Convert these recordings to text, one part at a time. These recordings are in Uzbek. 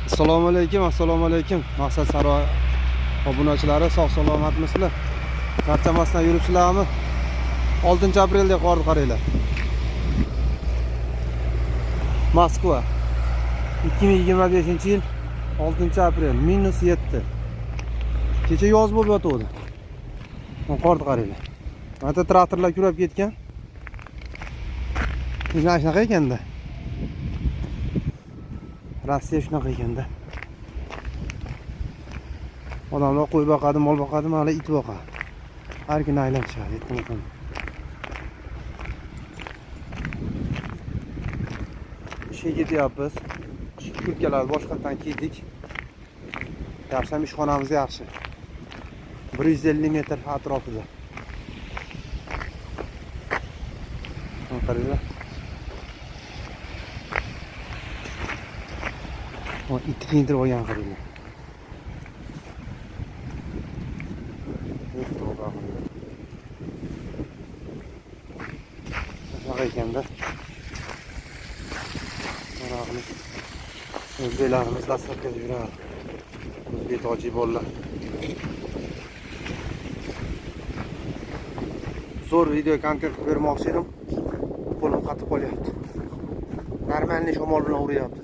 Assalomu alaykum. Maqsad Saroy obunachilari sog' salomatmisizlar? Charchamasdan yuribsizlarmi? 6-aprelda qorni qaranglar. Moskva 2025-yil 6-aprel -7. Kecha yoz bo'lib yotuvdi. Qorni qaranglar. Mana traktorlar kurab ketgan. Shunaqa ekanda. Rossiya shunaqa ekanda. Odamlar qo'y boqadi, mol boqadi, mana it boqadi. Har kuni aylanishadi, aytdim. Ishga ketyapmiz. Kurtkalarni boshqatdan kiydik. Yaxshi ham ishxonamiz yaxshi. 150 metr atrofida. Qaranglar. O it kiyintirib olgan qaranglar. Shunaqa ekanda. O'zbeklarimiz dastlabki yuradi. O'zbek toji bolalar. Zo'r video kontent bermoqchi edim. Qo'lim qatib qolyapti. Normalniy shamol bilan uryapti.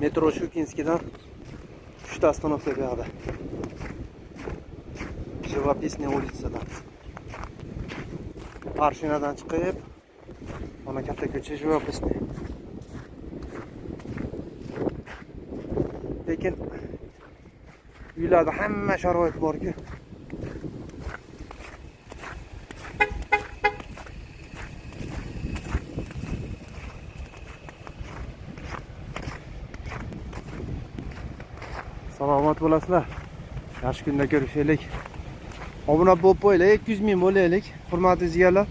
Metro Shukinskidan 3 остановка yoqda. Живописная улицаdan. Arshinadan chiqib, mana katta ko'cha Живописная. Lekin uylarda hamma sharoit bor-ku. Salomat bo'lasizlar. Yaxshi kunda ko'rishaylik. Obuna bo'lib qo'yinglar, 200 ming bo'laylik. Hurmatli izgarlar.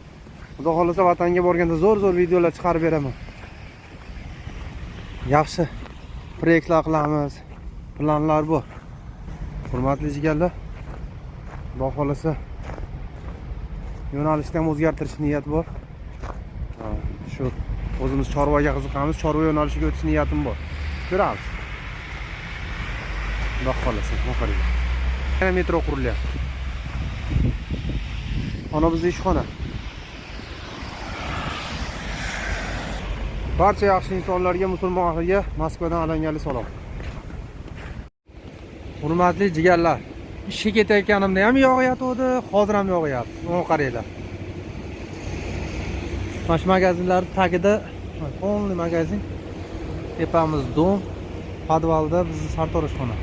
Xudo xolasa vatanga borganda zo'r videolar chiqarib beraman. Yaxshi proyektlar qilamiz. Planlar bor. Hurmatli izgarlar. Xudo xolasa yo'nalishni ham o'zgartirish niyat bor. Shu o'zimiz chorvaga qiziqamiz, chorva yo'nalishiga o'tish niyatim bor. Ko'ramiz. Xudo xolasa, qarang. Yana metro qurilyapti. Ana bizning ishxona. Barcha yaxshi insonlarga, musulmonlarga Moskvadan alangali salom. Hurmatli jigarlar, ishga ketayotganimda ham yog'yapti, hozir ham yog'yapti. Mana qaranglar. Mana magazinlar tagida polniy magazin. Tepamiz dom, podvalda bizning sartaroshxona.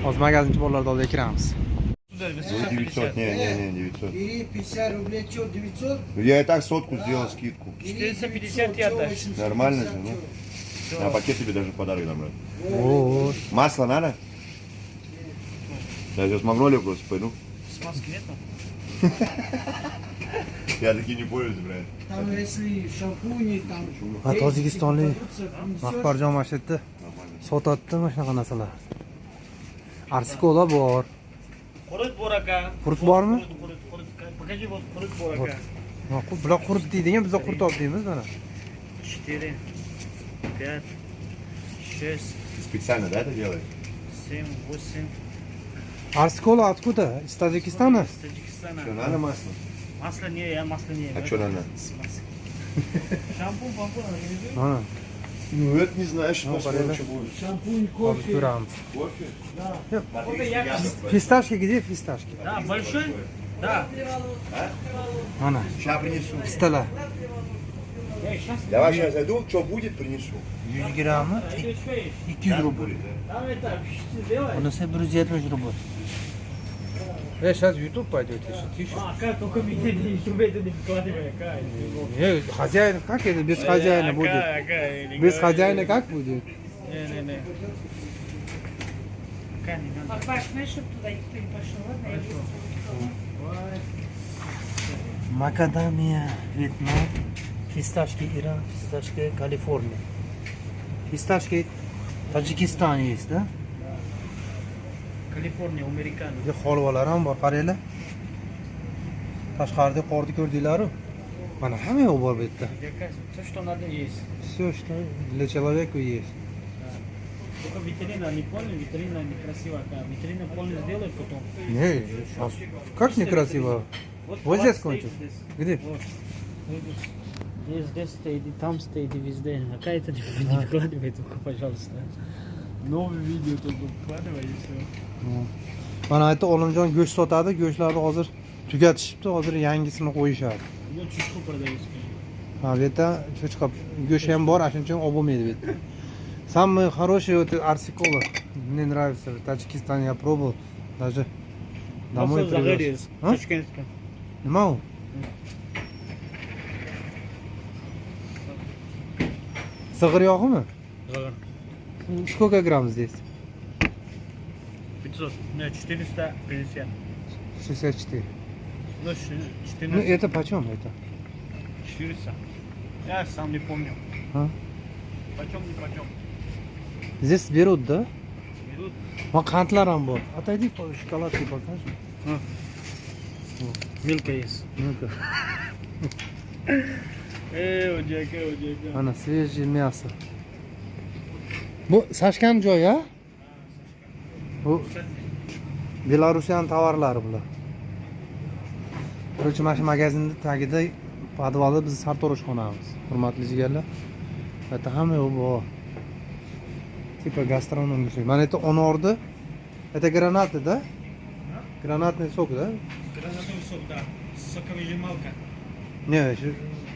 Hozir magazinchi bolalarni oldiga kiramiz. 900, не, 900. Бери 50 рублей, что, 900? Я и так сотку сделал скидку. 450 я отдашь. Нормально же, ну? А пакет тебе даже подарок набрать. О, Масло надо? Я сейчас Магнолию просто пойду. Смазки нету? Я таки не пользуюсь, брат. Там если шампуни, там... Tojikistonlik Mahbarjon Mashidni sotadi mana shunaqa narsalar. Arsikola bor. Qurut bor aka. Qurut bormi? Qurut. Покажи вот qurut bor aka. Bular qurut deydigan, biz qurtob deymiz mana. 4, 5, 6, Специально, да, это делаешь? 7, 8. Arsikola откуда? Из Таджикистана? С Таджикистана. Что, надо масло? Масло не, я масло не. А что надо? Шампунь, надо не везет? Mana. Ну, это не знаешь, что порядок. что будет. Шампунь, Hozir кофе. ko'ramiz. Кофе? Fistashka где fistashka? Да, большой? Да. Mana. Сейчас принесу. Pistalar. Я сейчас. Давай сейчас зайду, что будет, принесу. 100 grammi 200 rubl. Там это, сделай. Bunisi 170 rubl. Сейчас YouTube пойдет еще. А, как только видели, YouTube это не выкладывай, aka. Хозяин как это без хозяина будет? Без хозяина как будет? Не. Папа, знаешь, чтобы туда никто не пошел, ладно? Я иду. Макадамия, Вьетнам, фисташки Иран, фисташки Калифорния. Фисташки Таджикистан есть, да? Kaliforniya, Amerikan. Holvalar ham bor, qaranglar. Tashqarida qorni ko'rdinglar-ku. Mana hamma yoq bor bu yerda. Все, что надо есть. Все, что для человека есть. Только витрина не полная, витрина некрасивая. Витрина полную сделай потом. Не, сейчас. Как некрасиво. Вот здесь кончил. Где? Вот. Видишь? Здесь стоит, и там стоит, и везде. Какая-то не выкладывай только, пожалуйста. Новое видео только выкладывай и все. Mana aytdi Olimjon go'sht sotadi. Go'shtlarni hozir tugatishibdi. Hozir yangisini qo'yishadi. Ну, чушку продается. Ha, bu yerda cho'chqa go'sht ham bor, shuning uchun olib bo'lmaydi bu yerda. Самый хороший вот арсикола. Мне нравится. В Таджикистане я пробовал. Даже домой привез. А? Ташкентская. Nima u? Sig'ir yog'imi? Сколько грамм здесь? 500. Нет, 450. 64. Ну, Ну 14. это почем это? 400. Я сам не помню. А? Почем не почем. Здесь берут, да? Берут. Вон qantlar ham bor. Отойди, шоколадки покажи. Милка есть. Ну-ка. Оджака. Ana свежее мясо. Bu Sashkan joy, a? Bu Belarusyan tovarlari bular. Короче, mana shu magazinning tagida podvalda biz sartaroshxonamiz. Hurmatli jigarlar. Bu yerda hamma yo'q bor. Типа gastronomik. Mana это оnordi. Это гранаты, да? Гранатный сок, да? Гранатовый сок, да. Соковыжималка. Не,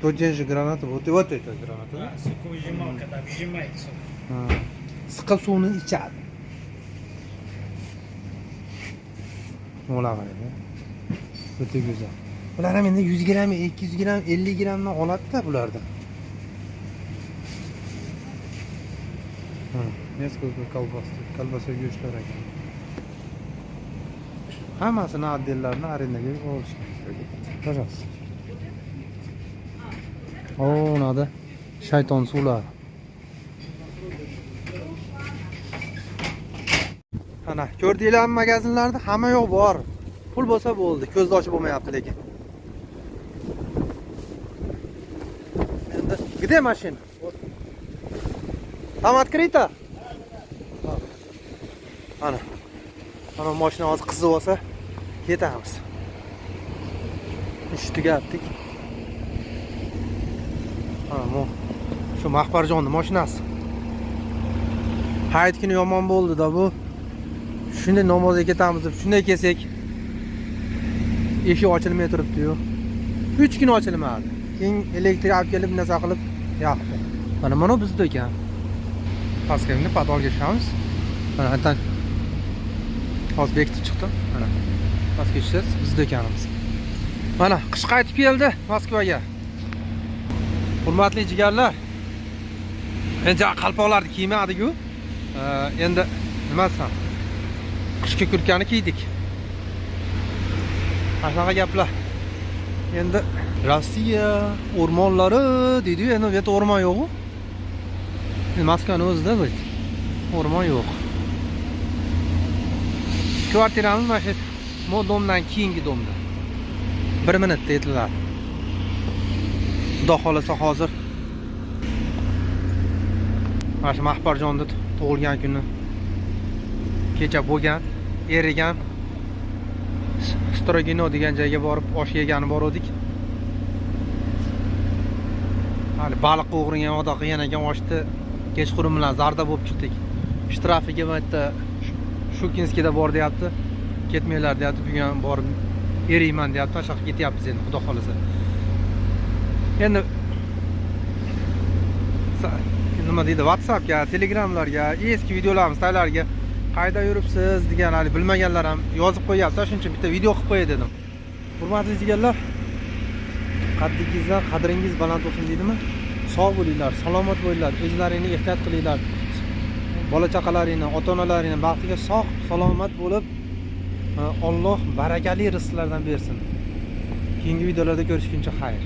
тот день же граната. Вот это граната, да? Да, соковыжималка, да, выжимает сок. Siqib suvni ichadi. Mo'la qaraydi. O'ta go'zal. Bular ham endi 100 gramm, 200 gramm, 50 grammdan oladi-da bularda. Neskолько kolbasa go'shtlar ekan. Hammasini отделlarni arendaga olishgan. Пожалуйста. O, nada. Shayton suvlar. Ana, ko'rdinglarmi magazinlarda hamma yo'q bor. Pul bo'lsa bo'ldi, ko'zni ochib bo'lmayapti lekin. Endi где машина? Там открыто? Ana. Ana mashina hozir qizib olsa, ketamiz. Ish tugatdik. Ana, shu Mahbarjonning mashinasi. Hayit kuni yomon bo'ldi-da bu. Shunday namozga ketamiz deb shunday kelsak, eshik ochilmay turibdi-yu. 3 kun ochilmadi. Keyin elektr olib kelib narsa qilib yoqdi. Mana bizda ekan. Pastga podolga tushamiz. Mana aytan hozir bekitib chiqdim. Mana pastga tushamiz, bizda ekanimiz. Mana qish qaytib keldi Moskvaga. Hurmatli jigarlar. Endi qalpoqlarni kiymadik-ku. Endi nima desam? Qishki kurtkani kiydik. Shunaqa gaplar. Endi Rossiya o'rmonlari deydi-yu, endi bu yerda o'rmon yo'q-ku. Moskvaning o'zida bu o'rmon yo'q. Kvartiramiz mana shu domdan keyingi domda. 1 minutda yetiladi. Xudo xolasa hozir mana shu Mahbarjonning tug'ilgan kuni kecha bo'lgan, erigan Strogino degan joyga borib osh yegani bor edik. Hali baliq o'g'ringan odoq qilgan ekan oshni kechqurun bilan zarda bo'lib chiqdik. Shtrafiga bu yerda Shukinskida bor deyapti. Ketmanglar deyapti. Bugun borib eriyman deyapti. O'sha yoqqa ketyapmiz endi xudo xolasa. Endi nima deydi? WhatsAppga, Telegramlarga, eski videolarimiz taylarga qayda yuribsiz degan hali bilmaganlar ham yozib qo'yapti. Shuning uchun bitta video qilib qo'yay dedim. Hurmatli jigarlar, qaddingizdan qadringiz baland bo'lsin deydimi? Sog' bo'linglar, salomat bo'linglar, o'zlaringizni ehtiyot qilinglar. Bola chaqalaringni, ota-onalaringni baxtiga sog', salomat bo'lib, Alloh barakali rizqlardan bersin. Keyingi videolarda ko'rishguncha xayr.